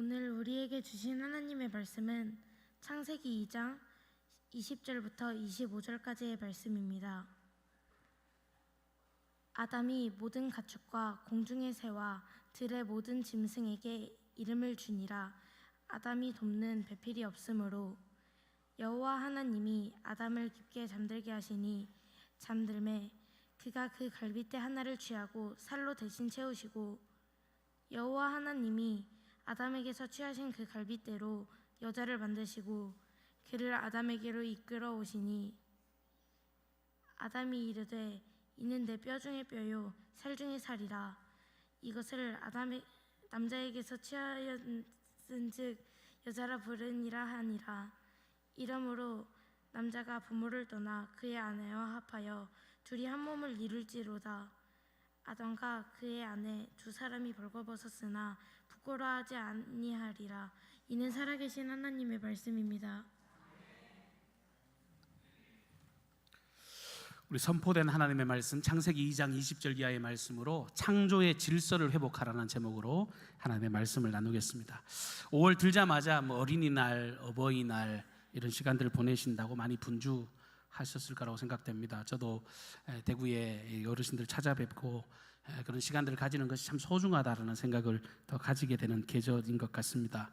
오늘 우리에게 주신 하나님의 말씀은 창세기 2장 20절부터 25절까지의 말씀입니다. 아담이 모든 가축과 공중의 새와 들의 모든 짐승에게 이름을 주니라. 아담이 돕는 배필이 없으므로 여호와 하나님이 아담을 깊게 잠들게 하시니 잠들매 그가 그 갈빗대 하나를 취하고 살로 대신 채우시고 여호와 하나님이 아담에게서 취하신 그 갈빗대로 여자를 만드시고 그를 아담에게로 이끌어 오시니 아담이 이르되 이는 내 뼈 중의 뼈요 살 중의 살이라. 이것을 남자에게서 취하였은즉 여자라 부르니라 하니라. 이러므로 남자가 부모를 떠나 그의 아내와 합하여 둘이 한 몸을 이룰지로다. 아담과 그의 아내 두 사람이 벌거벗었으나 부끄러워하지 아니하리라. 이는 살아계신 하나님의 말씀입니다. 우리 선포된 하나님의 말씀 창세기 2장 20절 이하의 말씀으로 창조의 질서를 회복하라는 제목으로 하나님의 말씀을 나누겠습니다. 5월 들자마자 어린이날, 어버이날 이런 시간들을 보내신다고 많이 분주하셨을 거라고 생각됩니다. 저도 대구에 어르신들 찾아뵙고 그런 시간들을 가지는 것이 참 소중하다는 생각을 더 가지게 되는 계절인 것 같습니다.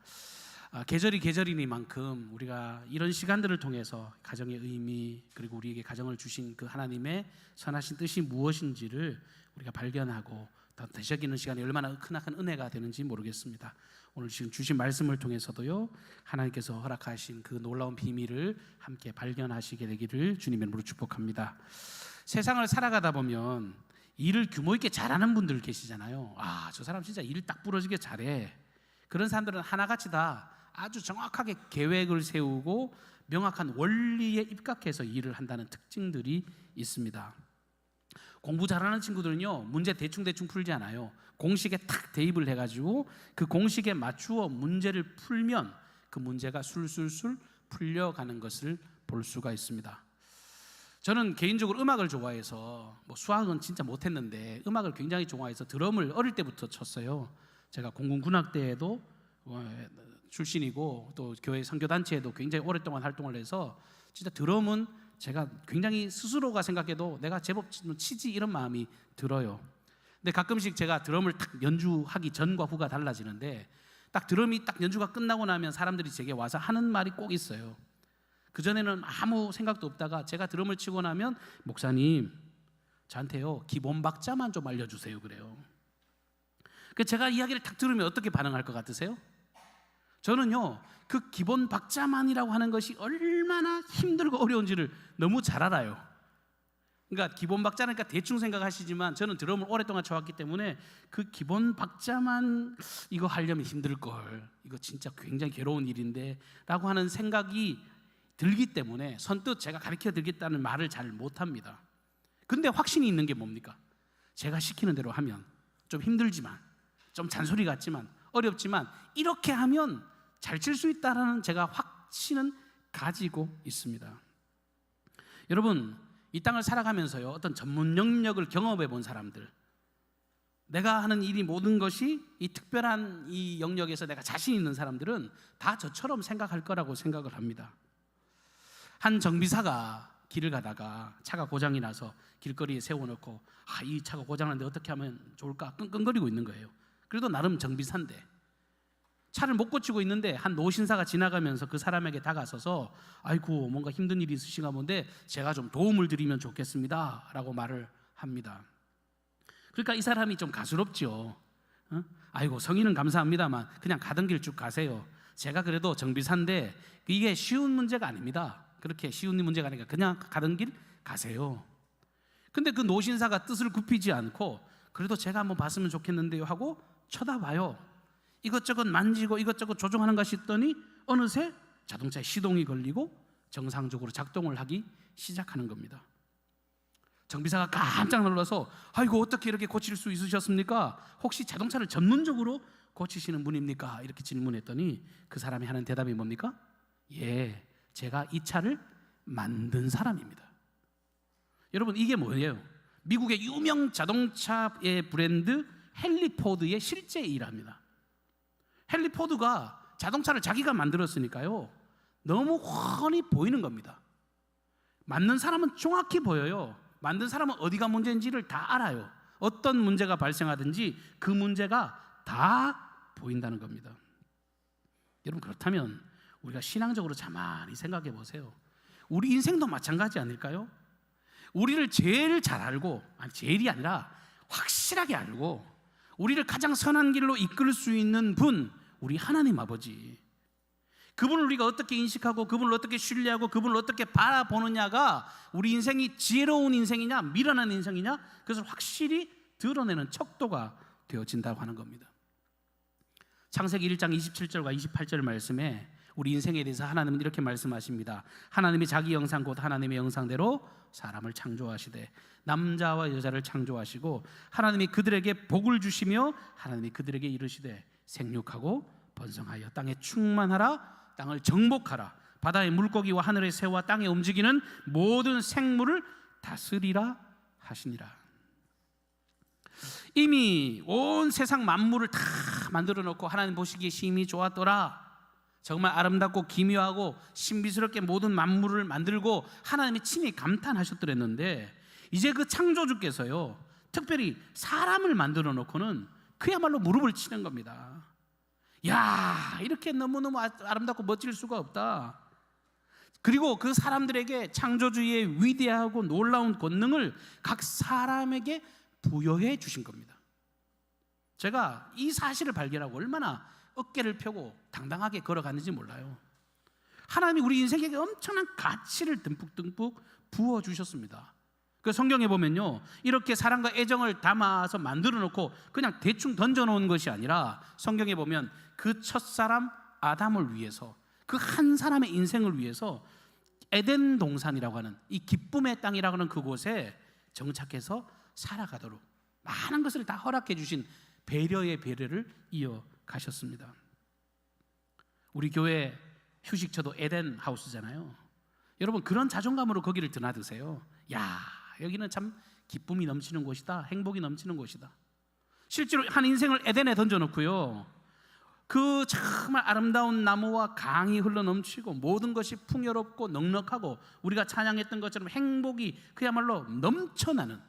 계절이 계절이니만큼 우리가 이런 시간들을 통해서 가정의 의미 그리고 우리에게 가정을 주신 그 하나님의 선하신 뜻이 무엇인지를 우리가 발견하고 더 되새기는 시간이 얼마나 크나큰 은혜가 되는지 모르겠습니다. 오늘 지금 주신 말씀을 통해서도요 하나님께서 허락하신 그 놀라운 비밀을 함께 발견하시게 되기를 주님의 이름으로 축복합니다. 세상을 살아가다 보면 일을 규모 있게 잘하는 분들 계시잖아요. 저 사람 진짜 일 딱 부러지게 잘해. 그런 사람들은 하나같이 다 아주 정확하게 계획을 세우고 명확한 원리에 입각해서 일을 한다는 특징들이 있습니다. 공부 잘하는 친구들은요 문제 대충 풀지 않아요. 공식에 탁 대입을 해가지고 그 공식에 맞추어 문제를 풀면 그 문제가 술술술 풀려가는 것을 볼 수가 있습니다. 저는 개인적으로 음악을 좋아해서 수학은 진짜 못했는데 음악을 굉장히 좋아해서 드럼을 어릴 때부터 쳤어요. 제가 공군군악대에도 출신이고 또 교회 선교단체에도 굉장히 오랫동안 활동을 해서 진짜 드럼은 제가 굉장히 스스로가 생각해도 내가 제법 치지 이런 마음이 들어요. 근데 가끔씩 제가 드럼을 딱 연주하기 전과 후가 달라지는데 딱 드럼이 딱 연주가 끝나고 나면 사람들이 제게 와서 하는 말이 꼭 있어요. 그전에는 아무 생각도 없다가 제가 드럼을 치고 나면 목사님 저한테요 기본 박자만 좀 알려주세요 그래요. 제가 이야기를 딱 들으면 어떻게 반응할 것 같으세요? 저는요 그 기본 박자만이라고 하는 것이 얼마나 힘들고 어려운지를 너무 잘 알아요. 그러니까 기본 박자니까 대충 생각하시지만 저는 드럼을 오랫동안 쳐왔기 때문에 그 기본 박자만 이거 하려면 힘들걸, 이거 진짜 굉장히 괴로운 일인데 라고 하는 생각이 들기 때문에 선뜻 제가 가르쳐 드리겠다는 말을 잘 못합니다. 근데 확신이 있는 게 뭡니까? 제가 시키는 대로 하면 좀 힘들지만 좀 잔소리 같지만 어렵지만 이렇게 하면 잘 칠 수 있다라는 제가 확신은 가지고 있습니다. 여러분 이 땅을 살아가면서요 어떤 전문 영역을 경험해 본 사람들, 내가 하는 일이 모든 것이 이 특별한 이 영역에서 내가 자신 있는 사람들은 다 저처럼 생각할 거라고 생각을 합니다. 한 정비사가 길을 가다가 차가 고장이 나서 길거리에 세워놓고 이 차가 고장났는데 어떻게 하면 좋을까 끙끙거리고 있는 거예요. 그래도 나름 정비사인데 차를 못 고치고 있는데 한 노신사가 지나가면서 그 사람에게 다가서서 아이고 뭔가 힘든 일이 있으신가 본데 제가 좀 도움을 드리면 좋겠습니다 라고 말을 합니다. 그러니까 이 사람이 좀 가스럽죠. 아이고 성의는 감사합니다만 그냥 가던 길 쭉 가세요. 제가 그래도 정비사인데 이게 쉬운 문제가 아닙니다. 그렇게 쉬운 문제가 아니라 그냥 가던 길 가세요. 근데 그 노신사가 뜻을 굽히지 않고 그래도 제가 한번 봤으면 좋겠는데요 하고 쳐다봐요. 이것저것 만지고 이것저것 조종하는 것이 있더니 어느새 자동차에 시동이 걸리고 정상적으로 작동을 하기 시작하는 겁니다. 정비사가 깜짝 놀라서 아이고 어떻게 이렇게 고칠 수 있으셨습니까? 혹시 자동차를 전문적으로 고치시는 분입니까? 이렇게 질문했더니 그 사람이 하는 대답이 뭡니까? 예, 제가 이 차를 만든 사람입니다. 여러분 이게 뭐예요? 미국의 유명 자동차의 브랜드 헨리 포드의 실제 일합니다. 헨리 포드가 자동차를 자기가 만들었으니까요, 너무 훤히 보이는 겁니다. 만든 사람은 정확히 보여요. 만든 사람은 어디가 문제인지를 다 알아요. 어떤 문제가 발생하든지 그 문제가 다 보인다는 겁니다. 여러분, 그렇다면 우리가 신앙적으로 가만히 생각해 보세요. 우리 인생도 마찬가지 아닐까요? 우리를 제일 잘 알고, 아니 제일이 아니라 확실하게 알고 우리를 가장 선한 길로 이끌 수 있는 분, 우리 하나님 아버지. 그분을 우리가 어떻게 인식하고 그분을 어떻게 신뢰하고 그분을 어떻게 바라보느냐가 우리 인생이 지혜로운 인생이냐 미련한 인생이냐, 그것을 확실히 드러내는 척도가 되어진다고 하는 겁니다. 창세기 1장 27절과 28절 말씀에 우리 인생에 대해서 하나님은 이렇게 말씀하십니다. 하나님이 자기 형상 곧 하나님의 형상대로 사람을 창조하시되 남자와 여자를 창조하시고 하나님이 그들에게 복을 주시며 하나님이 그들에게 이르시되 생육하고 번성하여 땅에 충만하라, 땅을 정복하라, 바다의 물고기와 하늘의 새와 땅에 움직이는 모든 생물을 다스리라 하시니라. 이미 온 세상 만물을 다 만들어 놓고 하나님 보시기에 심히 좋았더라, 정말 아름답고 기묘하고 신비스럽게 모든 만물을 만들고 하나님이 친히 감탄하셨더랬는데, 이제 그 창조주께서요 특별히 사람을 만들어 놓고는 그야말로 무릎을 치는 겁니다. 야, 이렇게 너무너무 아름답고 멋질 수가 없다. 그리고 그 사람들에게 창조주의 위대하고 놀라운 권능을 각 사람에게 부여해 주신 겁니다. 제가 이 사실을 발견하고 얼마나 어깨를 펴고 당당하게 걸어갔는지 몰라요. 하나님이 우리 인생에게 엄청난 가치를 듬뿍듬뿍 부어주셨습니다. 그 성경에 보면요, 이렇게 사랑과 애정을 담아서 만들어 놓고 그냥 대충 던져놓은 것이 아니라, 성경에 보면 그 첫사람 아담을 위해서, 그 한 사람의 인생을 위해서 에덴 동산이라고 하는 이 기쁨의 땅이라고 하는 그곳에 정착해서 살아가도록 많은 것을 다 허락해 주신 배려의 배려를 이어가셨습니다. 우리 교회 휴식처도 에덴 하우스잖아요. 여러분, 그런 자존감으로 거기를 드나드세요. 야, 여기는 참 기쁨이 넘치는 곳이다, 행복이 넘치는 곳이다. 실제로 한 인생을 에덴에 던져놓고요, 그 정말 아름다운 나무와 강이 흘러넘치고 모든 것이 풍요롭고 넉넉하고 우리가 찬양했던 것처럼 행복이 그야말로 넘쳐나는,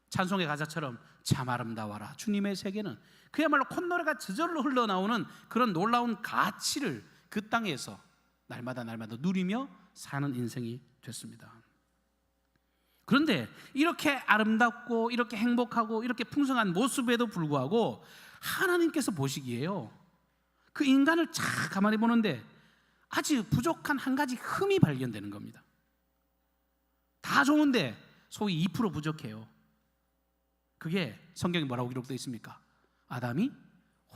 찬송의 가사처럼 참 아름다워라 주님의 세계는, 그야말로 콧노래가 저절로 흘러나오는 그런 놀라운 가치를 그 땅에서 날마다 누리며 사는 인생이 됐습니다. 그런데 이렇게 아름답고 이렇게 행복하고 이렇게 풍성한 모습에도 불구하고 하나님께서 보시기에요, 그 인간을 잘 가만히 보는데 아주 부족한 한 가지 흠이 발견되는 겁니다. 다 좋은데 소위 2% 부족해요. 그게 성경에 뭐라고 기록되어 있습니까? 아담이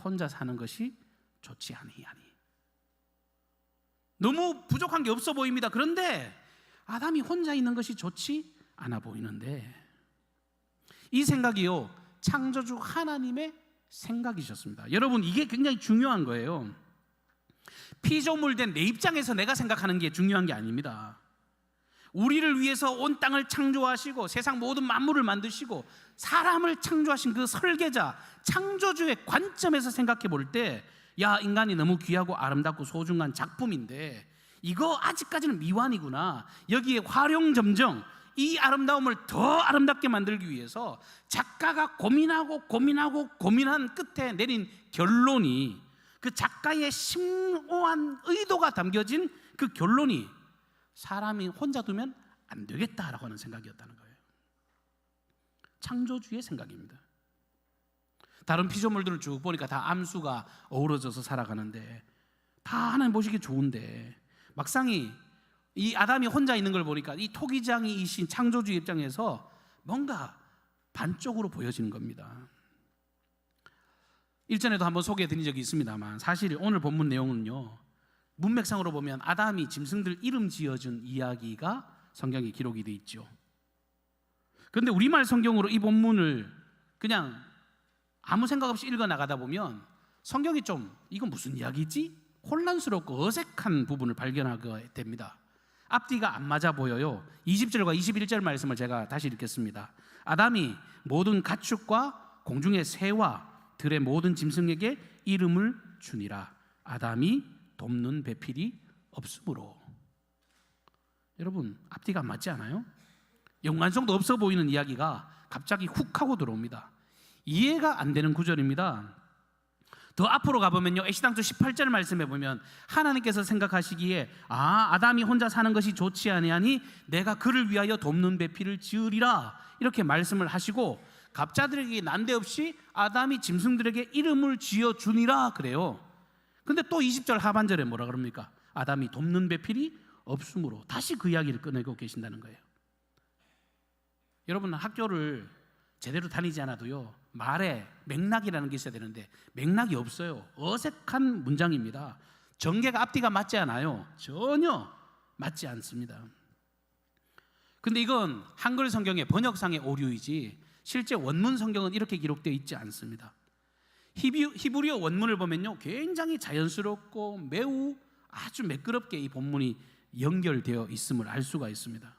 혼자 사는 것이 좋지 아니하니. 너무 부족한 게 없어 보입니다. 그런데 아담이 혼자 있는 것이 좋지 않아 보이는데, 이 생각이요 창조주 하나님의 생각이셨습니다. 여러분, 이게 굉장히 중요한 거예요. 피조물된 내 입장에서 내가 생각하는 게 중요한 게 아닙니다. 우리를 위해서 온 땅을 창조하시고 세상 모든 만물을 만드시고 사람을 창조하신 그 설계자 창조주의 관점에서 생각해 볼 때, 야, 인간이 너무 귀하고 아름답고 소중한 작품인데 이거 아직까지는 미완이구나, 여기에 활용점정 이 아름다움을 더 아름답게 만들기 위해서 작가가 고민한 끝에 내린 결론이, 그 작가의 심오한 의도가 담겨진 그 결론이 사람이 혼자 두면 안 되겠다라고 하는 생각이었다는 거예요. 창조주의 생각입니다. 다른 피조물들을 쭉 보니까 다 암수가 어우러져서 살아가는데 다 하나님 보시기 좋은데, 막상이 이 아담이 혼자 있는 걸 보니까 이 토기장이이신 창조주 입장에서 뭔가 반쪽으로 보여지는 겁니다. 일전에도 한번 소개해드린 적이 있습니다만, 사실 오늘 본문 내용은요, 문맥상으로 보면 아담이 짐승들 이름 지어준 이야기가 성경에 기록이 되어 있죠. 그런데 우리말 성경으로 이 본문을 그냥 아무 생각 없이 읽어나가다 보면 성경이 좀 이건 무슨 이야기지? 혼란스럽고 어색한 부분을 발견하게 됩니다. 앞뒤가 안 맞아 보여요. 20절과 21절 말씀을 제가 다시 읽겠습니다. 아담이 모든 가축과 공중의 새와 들의 모든 짐승에게 이름을 주니라. 아담이 돕는 배필이 없으므로. 여러분, 앞뒤가 안 맞지 않아요? 연관성도 없어 보이는 이야기가 갑자기 훅 하고 들어옵니다. 이해가 안 되는 구절입니다. 더 앞으로 가보면요, 에시당초 18절 말씀해 보면 하나님께서 생각하시기에 아담이 혼자 사는 것이 좋지 아니하니 내가 그를 위하여 돕는 배필을 지으리라, 이렇게 말씀을 하시고 갑자들에게 난데없이 아담이 짐승들에게 이름을 지어주니라 그래요. 근데 또 20절 하반절에 뭐라 그럽니까? 아담이 돕는 배필이 없으므로. 다시 그 이야기를 꺼내고 계신다는 거예요. 여러분, 학교를 제대로 다니지 않아도요, 말에 맥락이라는 게 있어야 되는데 맥락이 없어요. 어색한 문장입니다. 전개가 앞뒤가 맞지 않아요. 전혀 맞지 않습니다. 근데 이건 한글 성경의 번역상의 오류이지 실제 원문 성경은 이렇게 기록되어 있지 않습니다. 히브리어 원문을 보면요, 굉장히 자연스럽고 매우 아주 매끄럽게 이 본문이 연결되어 있음을 알 수가 있습니다.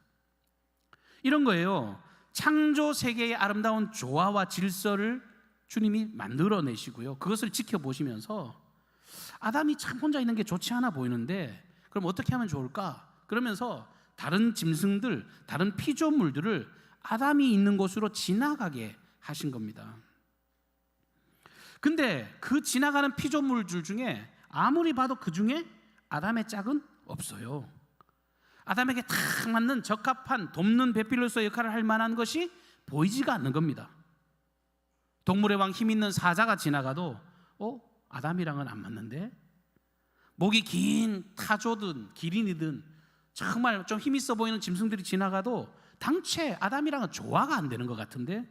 이런 거예요. 창조 세계의 아름다운 조화와 질서를 주님이 만들어내시고요, 그것을 지켜보시면서 아담이 참 혼자 있는 게 좋지 않아 보이는데 그럼 어떻게 하면 좋을까? 그러면서 다른 짐승들, 다른 피조물들을 아담이 있는 곳으로 지나가게 하신 겁니다. 근데 그 지나가는 피조물들 중에 아무리 봐도 그 중에 아담의 짝은 없어요. 아담에게 딱 맞는 적합한 돕는 배필로서 역할을 할 만한 것이 보이지가 않는 겁니다. 동물의 왕 힘 있는 사자가 지나가도 아담이랑은 안 맞는데, 목이 긴 타조든 기린이든 정말 좀 힘 있어 보이는 짐승들이 지나가도 당최 아담이랑은 조화가 안 되는 것 같은데,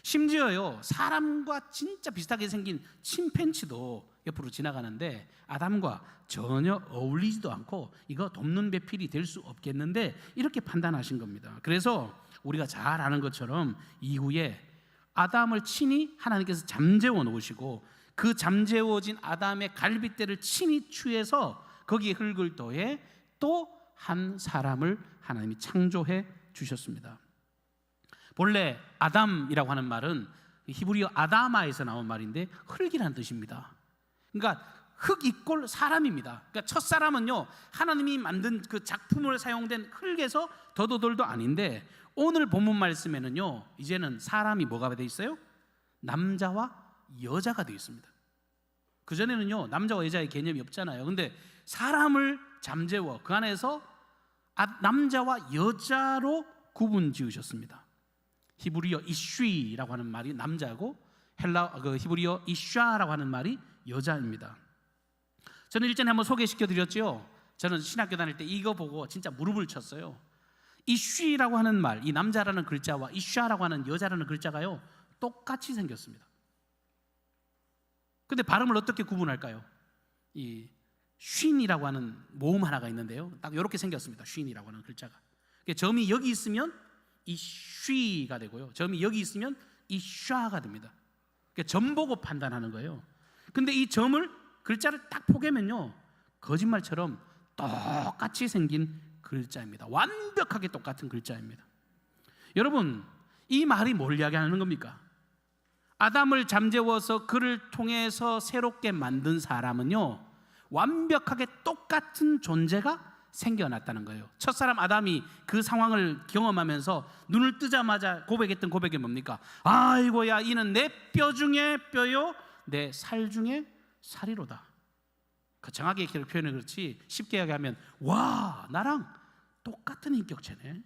심지어요, 사람과 진짜 비슷하게 생긴 침팬치도 옆으로 지나가는데 아담과 전혀 어울리지도 않고 이거 돕는 배필이 될 수 없겠는데 이렇게 판단하신 겁니다. 그래서 우리가 잘 아는 것처럼 이후에 아담을 친히 하나님께서 잠재워 놓으시고 그 잠재워진 아담의 갈빗대를 친히 취해서 거기에 흙을 더해 또 한 사람을 하나님이 창조해 주셨습니다. 본래 아담이라고 하는 말은 히브리어 아다마에서 나온 말인데 흙이라는 뜻입니다. 그러니까 흙 이꼴 사람입니다. 그러니까 첫 사람은요, 하나님이 만든 그 작품을 사용된 흙에서 더더덜도 아닌데, 오늘 본문 말씀에는요, 이제는 사람이 뭐가 되어 있어요? 남자와 여자가 되어 있습니다. 그전에는요, 남자와 여자의 개념이 없잖아요. 근데 사람을 잠재워 그 안에서 남자와 여자로 구분 지으셨습니다. 히브리어 이쉬라고 하는 말이 남자고 히브리어 이샤라고 하는 말이 여자입니다. 저는 일전에 한번 소개시켜 드렸죠. 저는 신학교 다닐 때 이거 보고 진짜 무릎을 쳤어요. 이쉬라고 하는 말, 이 남자라는 글자와 이샤라고 하는 여자라는 글자가요, 똑같이 생겼습니다. 근데 발음을 어떻게 구분할까요? 이 쉰이라고 하는 모음 하나가 있는데요, 딱 이렇게 생겼습니다. 쉰이라고 하는 글자가. 점이 여기 있으면 이 쉬가 되고요, 점이 여기 있으면 이 샤가 됩니다. 점 보고 판단하는 거예요. 근데 이 점을, 글자를 딱 포개면요, 거짓말처럼 똑같이 생긴 글자입니다. 완벽하게 똑같은 글자입니다. 여러분, 이 말이 뭘 이야기하는 겁니까? 아담을 잠재워서 그를 통해서 새롭게 만든 사람은요, 완벽하게 똑같은 존재가 생겨났다는 거예요. 첫사람 아담이 그 상황을 경험하면서 눈을 뜨자마자 고백했던 고백이 뭡니까? 아이고야, 이는 내 뼈 중에 뼈요 내 살 중에 살이로다. 정확하게 표현을 그렇지 쉽게 이야기하면, 와, 나랑 똑같은 인격체네,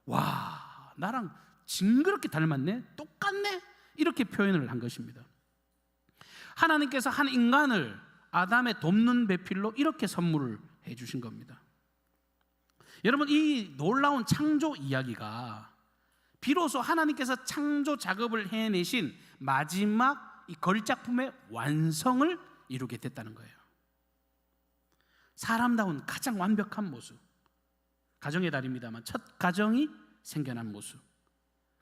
와, 나랑 징그럽게 닮았네, 똑같네, 이렇게 표현을 한 것입니다. 하나님께서 한 인간을 아담의 돕는 배필로 이렇게 선물을 해주신 겁니다. 여러분, 이 놀라운 창조 이야기가 비로소 하나님께서 창조 작업을 해내신 마지막 이 걸작품의 완성을 이루게 됐다는 거예요. 사람다운 가장 완벽한 모습, 가정의 달입니다만 첫 가정이 생겨난 모습,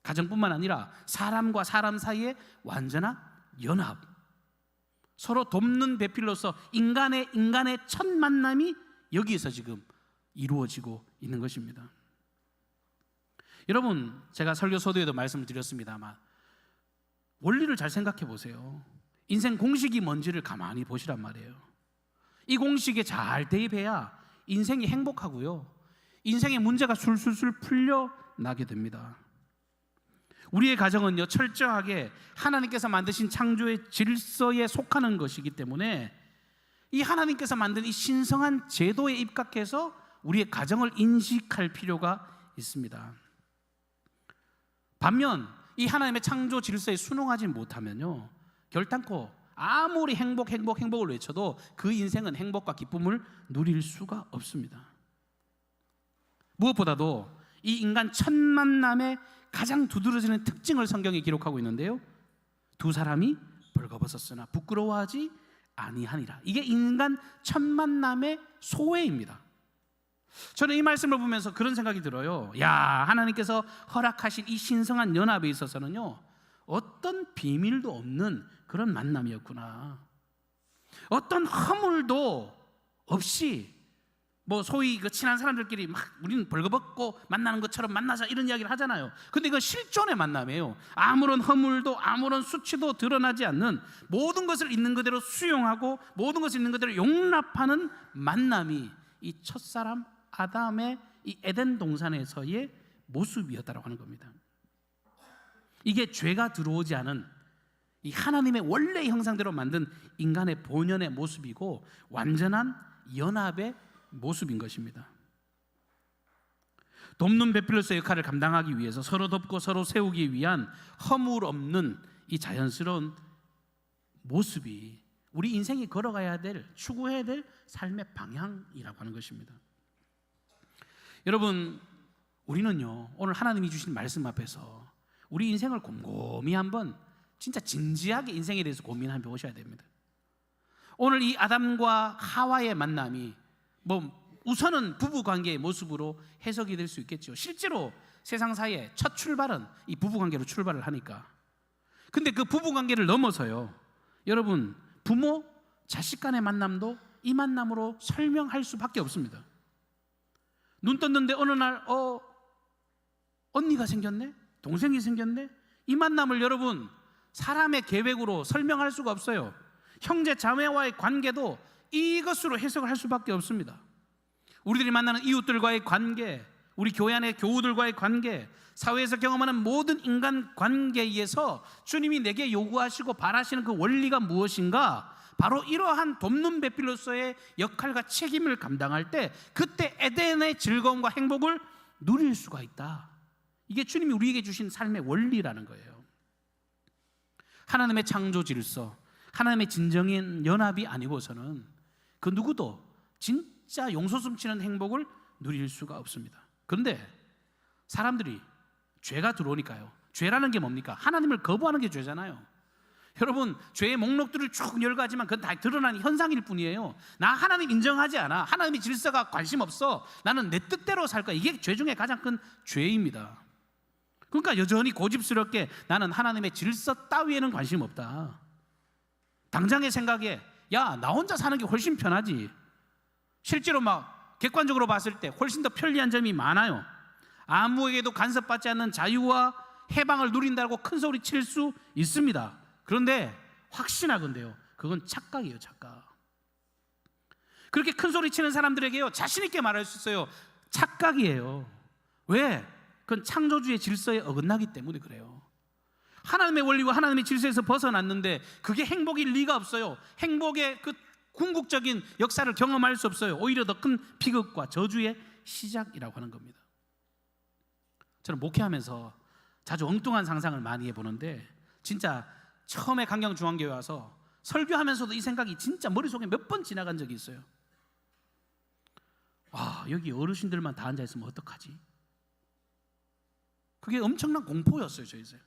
가정뿐만 아니라 사람과 사람 사이의 완전한 연합, 서로 돕는 배필로서 인간의 첫 만남이 여기에서 지금 이루어지고 있는 것입니다. 여러분, 제가 설교 서두에도 말씀을 드렸습니다만 원리를 잘 생각해 보세요. 인생 공식이 뭔지를 가만히 보시란 말이에요. 이 공식에 잘 대입해야 인생이 행복하고요, 인생의 문제가 술술술 풀려나게 됩니다. 우리의 가정은요, 철저하게 하나님께서 만드신 창조의 질서에 속하는 것이기 때문에 이 하나님께서 만든 이 신성한 제도에 입각해서 우리의 가정을 인식할 필요가 있습니다. 반면 이 하나님의 창조 질서에 순응하지 못하면요, 결단코 아무리 행복을 외쳐도 그 인생은 행복과 기쁨을 누릴 수가 없습니다. 무엇보다도 이 인간 첫 만남의 가장 두드러지는 특징을 성경이 기록하고 있는데요, 두 사람이 벌거벗었으나 부끄러워하지 아니하니라. 이게 인간 첫 만남의 소회입니다. 저는 이 말씀을 보면서 그런 생각이 들어요. 야, 하나님께서 허락하신 이 신성한 연합에 있어서는요, 어떤 비밀도 없는 그런 만남이었구나. 어떤 허물도 없이, 소위 그 친한 사람들끼리 막 우리는 벌거벗고 만나는 것처럼 만나자 이런 이야기를 하잖아요. 근데 이건 실존의 만남이에요. 아무런 허물도 아무런 수치도 드러나지 않는, 모든 것을 있는 그대로 수용하고 모든 것을 있는 그대로 용납하는 만남이 이 첫사람 아담의 이 에덴 동산에서의 모습이었다고 하는 겁니다. 이게 죄가 들어오지 않은 이 하나님의 원래의 형상대로 만든 인간의 본연의 모습이고 완전한 연합의 모습인 것입니다. 돕는 베풀로서의 역할을 감당하기 위해서 서로 돕고 서로 세우기 위한 허물 없는 이 자연스러운 모습이 우리 인생이 걸어가야 될, 추구해야 될 삶의 방향이라고 하는 것입니다. 여러분, 우리는요, 오늘 하나님이 주신 말씀 앞에서 우리 인생을 곰곰이 한번 진짜 진지하게 인생에 대해서 고민해 보셔야 됩니다. 오늘 이 아담과 하와의 만남이 우선은 부부관계의 모습으로 해석이 될 수 있겠죠. 실제로 세상사의 첫 출발은 이 부부관계로 출발을 하니까. 근데 그 부부관계를 넘어서요, 여러분, 부모, 자식 간의 만남도 이 만남으로 설명할 수밖에 없습니다. 눈 떴는데 어느 날 언니가 생겼네? 동생이 생겼네? 이 만남을 여러분 사람의 계획으로 설명할 수가 없어요. 형제 자매와의 관계도 이것으로 해석을 할 수밖에 없습니다. 우리들이 만나는 이웃들과의 관계, 우리 교회 안의 교우들과의 관계, 사회에서 경험하는 모든 인간 관계에서 주님이 내게 요구하시고 바라시는 그 원리가 무엇인가, 바로 이러한 돕는 베풀로서의 역할과 책임을 감당할 때 그때 에덴의 즐거움과 행복을 누릴 수가 있다. 이게 주님이 우리에게 주신 삶의 원리라는 거예요. 하나님의 창조 질서, 하나님의 진정인 연합이 아니고서는 그 누구도 진짜 용솟음치는 행복을 누릴 수가 없습니다. 그런데 사람들이 죄가 들어오니까요, 죄라는 게 뭡니까? 하나님을 거부하는 게 죄잖아요. 여러분, 죄의 목록들을 쭉 열거하지만 그건 다 드러난 현상일 뿐이에요. 나 하나님 인정하지 않아, 하나님의 질서가 관심 없어, 나는 내 뜻대로 살 거야. 이게 죄 중에 가장 큰 죄입니다. 그러니까 여전히 고집스럽게 나는 하나님의 질서 따위에는 관심 없다. 당장의 생각에 야, 나 혼자 사는 게 훨씬 편하지. 실제로 객관적으로 봤을 때 훨씬 더 편리한 점이 많아요. 아무에게도 간섭받지 않는 자유와 해방을 누린다고 큰 소리 칠 수 있습니다. 그런데 확신하건대요, 그건 착각이에요, 착각. 그렇게 큰 소리 치는 사람들에게요, 자신 있게 말할 수 있어요. 착각이에요. 왜? 그건 창조주의 질서에 어긋나기 때문에 그래요. 하나님의 원리와 하나님의 질서에서 벗어났는데 그게 행복일 리가 없어요. 행복의 그 궁극적인 역사를 경험할 수 없어요. 오히려 더 큰 비극과 저주의 시작이라고 하는 겁니다. 저는 목회하면서 자주 엉뚱한 상상을 많이 해보는데, 진짜 처음에 강경중앙교회 와서 설교하면서도 이 생각이 진짜 머릿속에 몇 번 지나간 적이 있어요. 여기 어르신들만 다 앉아있으면 어떡하지? 그게 엄청난 공포였어요, 저희들.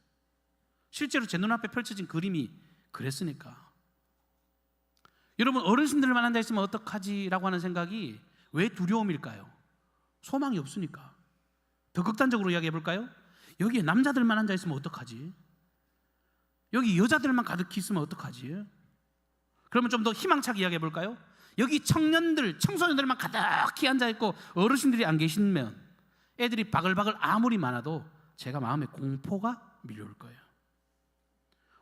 실제로 제 눈앞에 펼쳐진 그림이 그랬으니까. 여러분, 어르신들만 앉아있으면 어떡하지? 라고 하는 생각이 왜 두려움일까요? 소망이 없으니까. 더 극단적으로 이야기해 볼까요? 여기에 남자들만 앉아있으면 어떡하지? 여기 여자들만 가득히 있으면 어떡하지? 그러면 좀 더 희망차게 이야기해 볼까요? 여기 청년들, 청소년들만 가득히 앉아있고 어르신들이 안 계시면 애들이 바글바글 아무리 많아도 제가 마음에 공포가 밀려올 거예요.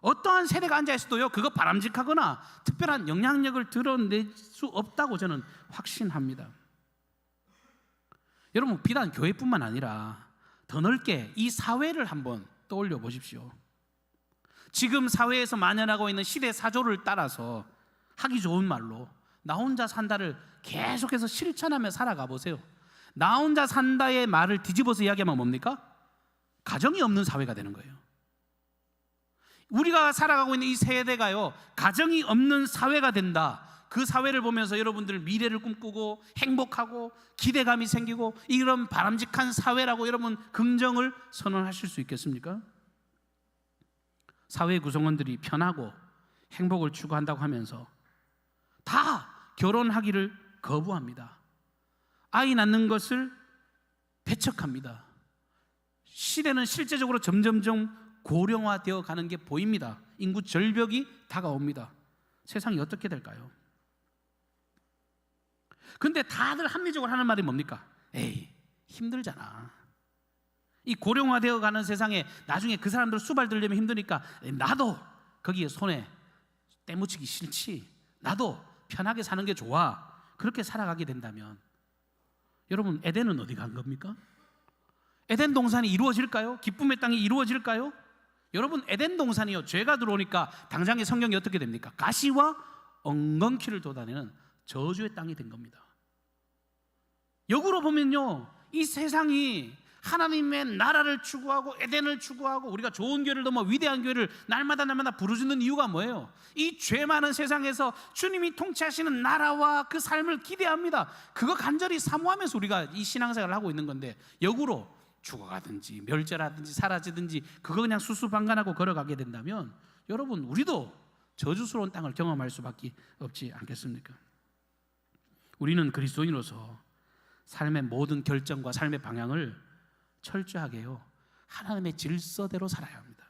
어떠한 세대가 앉아 있어도요, 그거 바람직하거나 특별한 영향력을 드러낼 수 없다고 저는 확신합니다. 여러분, 비단 교회뿐만 아니라 더 넓게 이 사회를 한번 떠올려 보십시오. 지금 사회에서 만연하고 있는 시대 사조를 따라서 하기 좋은 말로 나 혼자 산다를 계속해서 실천하며 살아가 보세요. 나 혼자 산다의 말을 뒤집어서 이야기하면 뭡니까? 가정이 없는 사회가 되는 거예요. 우리가 살아가고 있는 이 세대가요, 가정이 없는 사회가 된다. 그 사회를 보면서 여러분들 미래를 꿈꾸고 행복하고 기대감이 생기고 이런 바람직한 사회라고 여러분 긍정을 선언하실 수 있겠습니까? 사회 구성원들이 편하고 행복을 추구한다고 하면서 다 결혼하기를 거부합니다. 아이 낳는 것을 배척합니다. 시대는 실제적으로 점점점 고령화되어 가는 게 보입니다. 인구 절벽이 다가옵니다. 세상이 어떻게 될까요? 근데 다들 합리적으로 하는 말이 뭡니까? 에이, 힘들잖아. 이 고령화되어 가는 세상에 나중에 그 사람들 수발 들려면 힘드니까 나도 거기에 손에 때묻히기 싫지. 나도 편하게 사는 게 좋아. 그렇게 살아가게 된다면 여러분, 에덴은 어디 간 겁니까? 에덴 동산이 이루어질까요? 기쁨의 땅이 이루어질까요? 여러분, 에덴 동산이요, 죄가 들어오니까 당장의 성경이 어떻게 됩니까? 가시와 엉겅퀴를 돋아내는 저주의 땅이 된 겁니다. 역으로 보면요, 이 세상이 하나님의 나라를 추구하고 에덴을 추구하고 우리가 좋은 교회를 넘어 위대한 교회를 날마다 부르짖는 이유가 뭐예요? 이 죄 많은 세상에서 주님이 통치하시는 나라와 그 삶을 기대합니다. 그거 간절히 사모하면서 우리가 이 신앙생활을 하고 있는 건데, 역으로 죽어가든지 멸절하든지 사라지든지 그거 그냥 수수방관하고 걸어가게 된다면 여러분, 우리도 저주스러운 땅을 경험할 수밖에 없지 않겠습니까? 우리는 그리스도인으로서 삶의 모든 결정과 삶의 방향을 철저하게요, 하나님의 질서대로 살아야 합니다.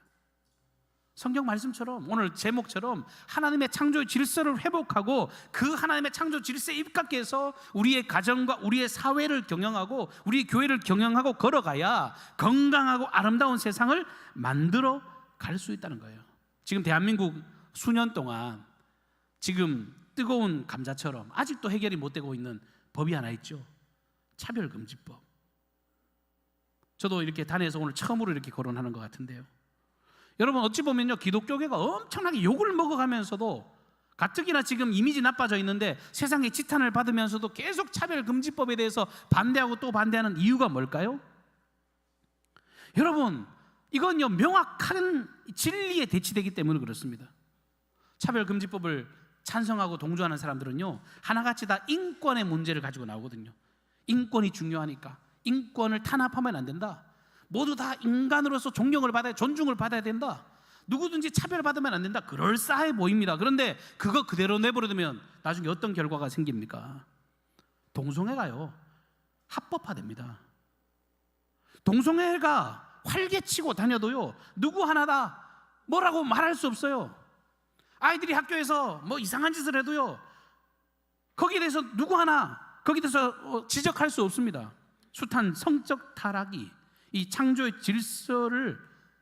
성경 말씀처럼, 오늘 제목처럼 하나님의 창조의 질서를 회복하고 그 하나님의 창조 질서에 입각해 서 우리의 가정과 우리의 사회를 경영하고 우리의 교회를 경영하고 걸어가야 건강하고 아름다운 세상을 만들어 갈 수 있다는 거예요. 지금 대한민국 수년 동안 지금 뜨거운 감자처럼 아직도 해결이 못 되고 있는 법이 하나 있죠. 차별금지법. 저도 이렇게 단에서 오늘 처음으로 이렇게 거론하는 것 같은데요, 여러분, 어찌 보면요, 기독교계가 엄청나게 욕을 먹어가면서도 가뜩이나 지금 이미지 나빠져 있는데 세상의 지탄을 받으면서도 계속 차별금지법에 대해서 반대하고 또 반대하는 이유가 뭘까요? 여러분, 이건요, 명확한 진리에 대치되기 때문에 그렇습니다. 차별금지법을 찬성하고 동조하는 사람들은요, 하나같이 다 인권의 문제를 가지고 나오거든요. 인권이 중요하니까 인권을 탄압하면 안 된다. 모두 다 인간으로서 존경을 받아야, 존중을 받아야 된다. 누구든지 차별받으면 안 된다. 그럴싸해 보입니다. 그런데 그거 그대로 내버려두면 나중에 어떤 결과가 생깁니까? 동성애가요, 합법화됩니다. 동성애가 활개치고 다녀도요, 누구 하나 다 뭐라고 말할 수 없어요. 아이들이 학교에서 뭐 이상한 짓을 해도요, 거기에 대해서 누구 하나 거기에 대해서 지적할 수 없습니다. 숱한 성적 타락이 이 창조의 질서를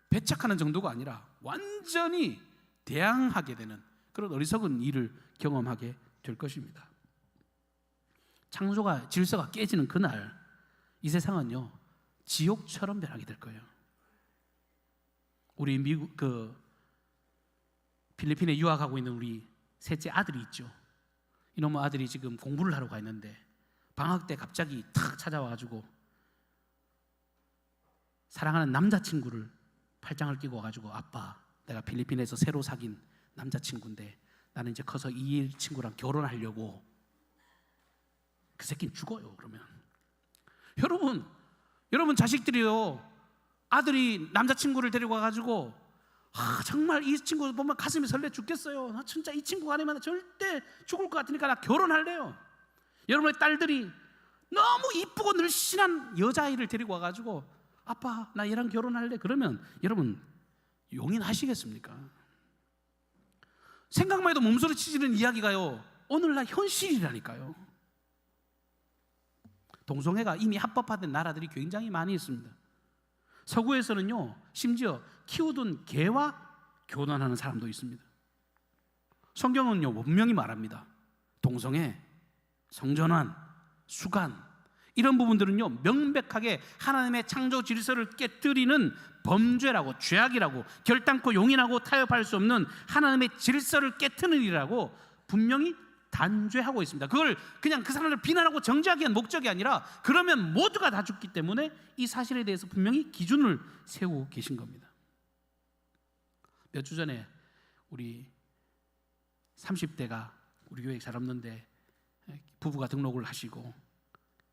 배척하는 정도가 아니라 완전히 대항하게 되는 그런 어리석은 일을 경험하게 될 것입니다. 창조가, 질서가 깨지는 그날 이 세상은요, 지옥처럼 변하게 될 거예요. 우리 미국 필리핀에 유학하고 있는 우리 셋째 아들이 있죠. 이놈의 아들이 지금 공부를 하러 가 있는데 방학 때 갑자기 탁 찾아와가지고 사랑하는 남자친구를 팔짱을 끼고 와가지고, 아빠, 내가 필리핀에서 새로 사귄 남자친구인데 나는 이제 커서 이 친구랑 결혼하려고. 그 새끼는 죽어요. 그러면 여러분 자식들이요, 아들이 남자친구를 데리고 와가지고 정말 이 친구 보면 가슴이 설레 죽겠어요. 나 진짜 이 친구가 아니면 절대 죽을 것 같으니까 나 결혼할래요. 여러분의 딸들이 너무 이쁘고 늘씬한 여자아이를 데리고 와가지고, 아빠, 나 얘랑 결혼할래. 그러면 여러분 용인하시겠습니까? 생각만 해도 몸소리치는 이야기가요, 오늘날 현실이라니까요. 동성애가 이미 합법화된 나라들이 굉장히 많이 있습니다. 서구에서는요, 심지어 키우던 개와 교단하는 사람도 있습니다. 성경은요 분명히 말합니다. 동성애, 성전환, 수간 이런 부분들은요 명백하게 하나님의 창조 질서를 깨뜨리는 범죄라고, 죄악이라고, 결단코 용인하고 타협할 수 없는 하나님의 질서를 깨트는 일이라고 분명히 단죄하고 있습니다. 그걸 그냥 그 사람을 비난하고 정죄하기 위한 목적이 아니라 그러면 모두가 다 죽기 때문에 이 사실에 대해서 분명히 기준을 세우고 계신 겁니다. 몇 주 전에 우리 30대가 우리 교회 잘 없는데 부부가 등록을 하시고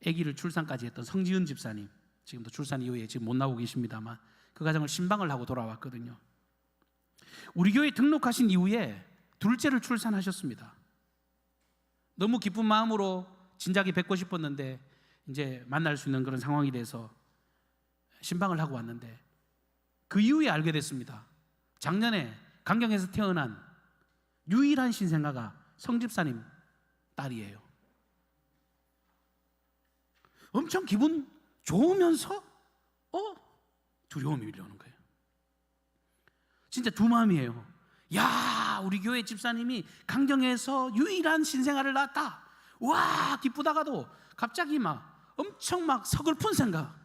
아기를 출산까지 했던 성지은 집사님, 지금도 출산 이후에 지금 못 나오고 계십니다만 그 가정을 신방을 하고 돌아왔거든요. 우리 교회 등록하신 이후에 둘째를 출산하셨습니다. 너무 기쁜 마음으로 진작에 뵙고 싶었는데 이제 만날 수 있는 그런 상황이 돼서 신방을 하고 왔는데 그 이후에 알게 됐습니다. 작년에 강경에서 태어난 유일한 신생아가 성집사님 딸이에요. 엄청 기분 좋으면서 두려움이 밀려오는 거예요. 진짜 두 마음이에요. 야, 우리 교회 집사님이 강경에서 유일한 신생아를 낳았다. 와, 기쁘다가도 갑자기 막 엄청 막 서글픈 생각,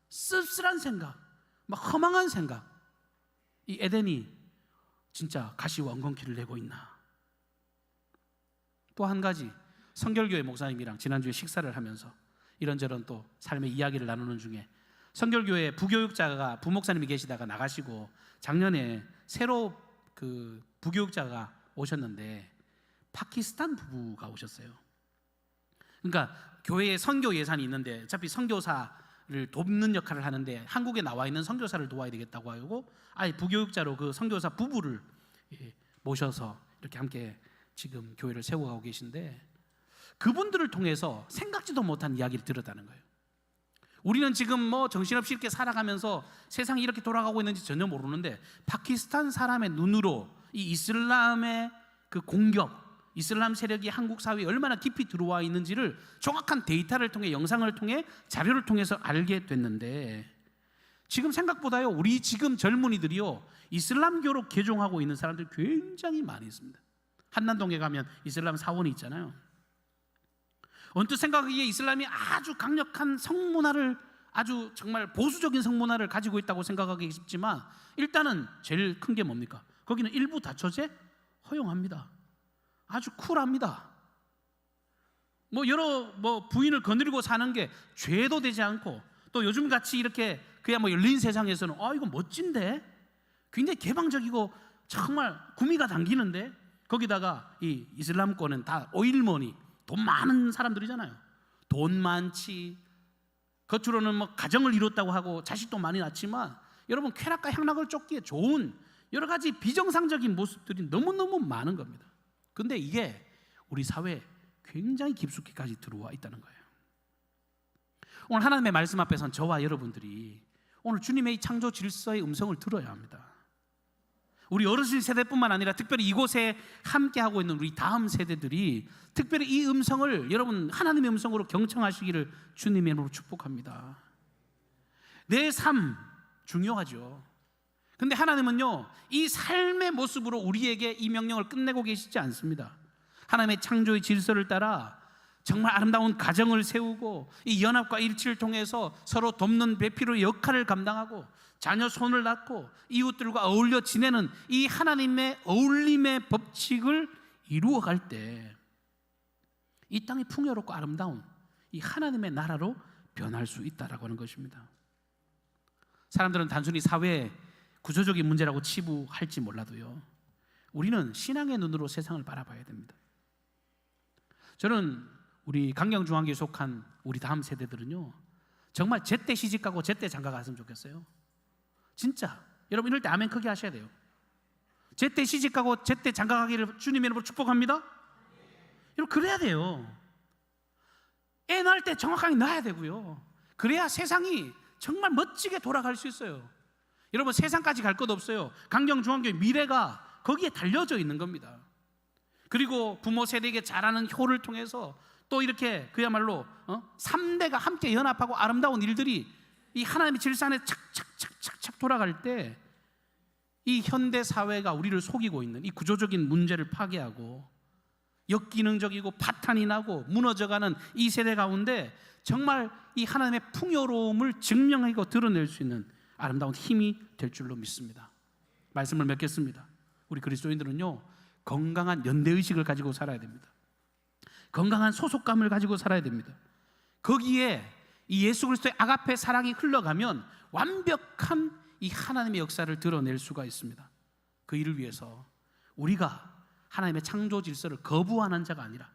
씁쓸한 생각, 막 허망한 생각. 이 에덴이 진짜 가시와 엉겅퀴를 내고 있나. 또 한 가지, 성결교회 목사님이랑 지난주에 식사를 하면서 이런저런 또 삶의 이야기를 나누는 중에 성결교회 부교육자가 부목사님이 계시다가 나가시고 작년에 새로 그 부교육자가 오셨는데 파키스탄 부부가 오셨어요. 그러니까 교회에 선교 예산이 있는데 어차피 선교사를 돕는 역할을 하는데 한국에 나와 있는 선교사를 도와야 되겠다고 하고 아예 부교육자로 그 선교사 부부를 모셔서 이렇게 함께 지금 교회를 세워가고 계신데 그분들을 통해서 생각지도 못한 이야기를 들었다는 거예요. 우리는 지금 뭐 정신없이 이렇게 살아가면서 세상이 이렇게 돌아가고 있는지 전혀 모르는데 파키스탄 사람의 눈으로 이 이슬람의 그 공격, 이슬람 세력이 한국 사회에 얼마나 깊이 들어와 있는지를 정확한 데이터를 통해, 영상을 통해, 자료를 통해서 알게 됐는데 지금 생각보다요 우리 지금 젊은이들이요 이슬람교로 개종하고 있는 사람들 굉장히 많이 있습니다. 한남동에 가면 이슬람 사원이 있잖아요. 언뜻 생각하기에 이슬람이 아주 강력한 성문화를, 아주 정말 보수적인 성문화를 가지고 있다고 생각하기 쉽지만 일단은 제일 큰 게 뭡니까? 거기는 일부 다처제 허용합니다. 아주 쿨합니다. 여러 부인을 거느리고 사는 게 죄도 되지 않고 또 요즘 같이 이렇게 그야 열린 세상에서는 이거 멋진데 굉장히 개방적이고 정말 구미가 당기는데 거기다가 이 이슬람권은 다 오일머니, 돈 많은 사람들이잖아요. 돈 많지, 겉으로는 가정을 이뤘다고 하고 자식도 많이 낳지만 여러분 쾌락과 향락을 쫓기에 좋은 여러 가지 비정상적인 모습들이 너무너무 많은 겁니다. 근데 이게 우리 사회에 굉장히 깊숙이까지 들어와 있다는 거예요. 오늘 하나님의 말씀 앞에선 저와 여러분들이 오늘 주님의 이 창조 질서의 음성을 들어야 합니다. 우리 어르신 세대뿐만 아니라 특별히 이곳에 함께하고 있는 우리 다음 세대들이 특별히 이 음성을 여러분 하나님의 음성으로 경청하시기를 주님의 이름으로 축복합니다. 내 삶 중요하죠. 근데 하나님은요 이 삶의 모습으로 우리에게 이 명령을 끝내고 계시지 않습니다. 하나님의 창조의 질서를 따라 정말 아름다운 가정을 세우고 이 연합과 일치를 통해서 서로 돕는 배필의 역할을 감당하고 자녀 손을 낳고 이웃들과 어울려 지내는 이 하나님의 어울림의 법칙을 이루어갈 때 이 땅이 풍요롭고 아름다운 이 하나님의 나라로 변할 수 있다라고 하는 것입니다. 사람들은 단순히 사회의 구조적인 문제라고 치부할지 몰라도요 우리는 신앙의 눈으로 세상을 바라봐야 됩니다. 저는 우리 강경중앙교에 속한 우리 다음 세대들은요 정말 제때 시집가고 제때 장가갔으면 좋겠어요. 진짜 여러분 이럴 때 아멘 크게 하셔야 돼요. 제때 시집가고 제때 장가가기를 주님의 이름으로 축복합니다. 여러분 그래야 돼요. 애 낳을 때 정확하게 낳아야 되고요. 그래야 세상이 정말 멋지게 돌아갈 수 있어요. 여러분 세상까지 갈 것 없어요. 강경중앙교회 미래가 거기에 달려져 있는 겁니다. 그리고 부모 세대에게 잘하는 효를 통해서 또 이렇게 그야말로 3대가 함께 연합하고 아름다운 일들이 이 하나님의 질서 안에 착착착착착 돌아갈 때 이 현대 사회가 우리를 속이고 있는 이 구조적인 문제를 파괴하고 역기능적이고 파탄이 나고 무너져가는 이 세대 가운데 정말 이 하나님의 풍요로움을 증명하고 드러낼 수 있는 아름다운 힘이 될 줄로 믿습니다. 말씀을 맺겠습니다. 우리 그리스도인들은요, 건강한 연대의식을 가지고 살아야 됩니다. 건강한 소속감을 가지고 살아야 됩니다. 거기에 이 예수 그리스도의 아가페 사랑이 흘러가면 완벽한 이 하나님의 역사를 드러낼 수가 있습니다. 그 일을 위해서 우리가 하나님의 창조 질서를 거부하는 자가 아니라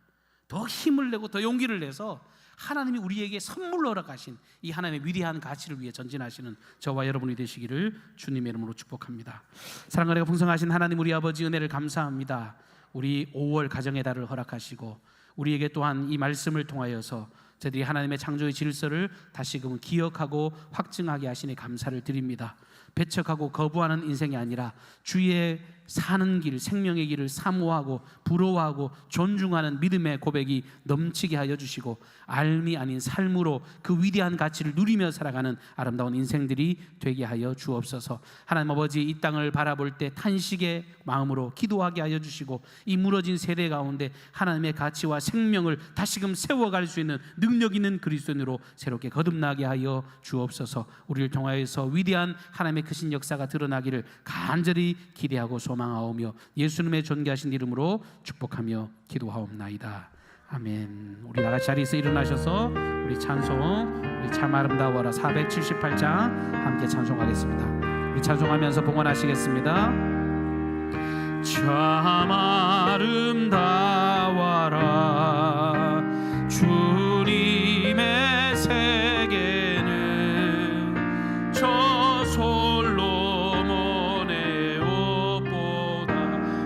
더 힘을 내고 더 용기를 내서 하나님이 우리에게 선물로 허락하신 이 하나님의 위대한 가치를 위해 전진하시는 저와 여러분이 되시기를 주님의 이름으로 축복합니다. 사랑과 은혜가 풍성하신 하나님 우리 아버지 은혜를 감사합니다. 우리 5월 가정의 달을 허락하시고 우리에게 또한 이 말씀을 통하여서 저희들이 하나님의 창조의 질서를 다시금 기억하고 확증하게 하시니 감사를 드립니다. 배척하고 거부하는 인생이 아니라 주의 사는 길, 생명의 길을 사모하고 부러워하고 존중하는 믿음의 고백이 넘치게 하여 주시고 알미 아닌 삶으로 그 위대한 가치를 누리며 살아가는 아름다운 인생들이 되게 하여 주옵소서. 하나님 아버지, 이 땅을 바라볼 때 탄식의 마음으로 기도하게 하여 주시고 이 무너진 세대 가운데 하나님의 가치와 생명을 다시금 세워갈 수 있는 능력 있는 그리스도인으로 새롭게 거듭나게 하여 주옵소서. 우리를 통하여서 위대한 하나님의 크신 역사가 드러나기를 간절히 기대하고 소망하오며 예수님의 존귀하신 이름으로 축복하며 기도하옵나이다. 아멘. 우리 나같이 자리에서 일어나셔서 우리 찬송, 우리 참 아름다워라 478장 함께 찬송하겠습니다. 우리 찬송하면서 봉헌하시겠습니다. 참 아름다워라 주님의 세계는 저 솔로몬의 옷보다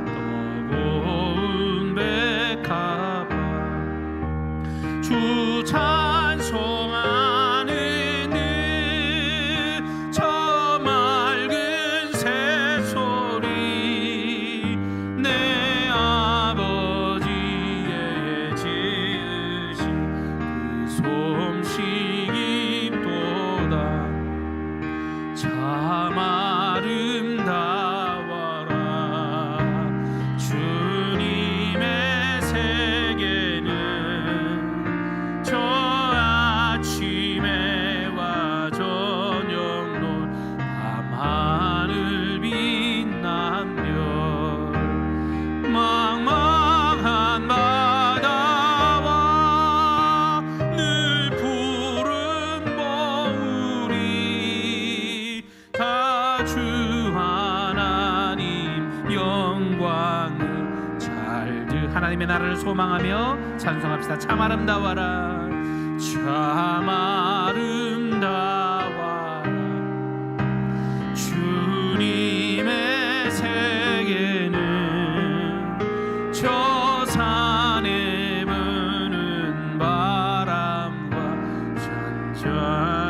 더 고운 백합화 주 찬송하는 저 맑은 새소리 내 아버지의 지으신 그 솜씨기 또다 참 아름다워라 주님의 세계는 저 아침에와 저녁노 밤하늘 빛난 별 망망한 바다와 늘 푸른 봉우리 다 주 하나님 영광을 잘 하나님의 나라를 소망하며 찬송합시다. 참 아름다워라 참 아름다워라 주님의 세계는 저 산에 부는 바람과 잔잔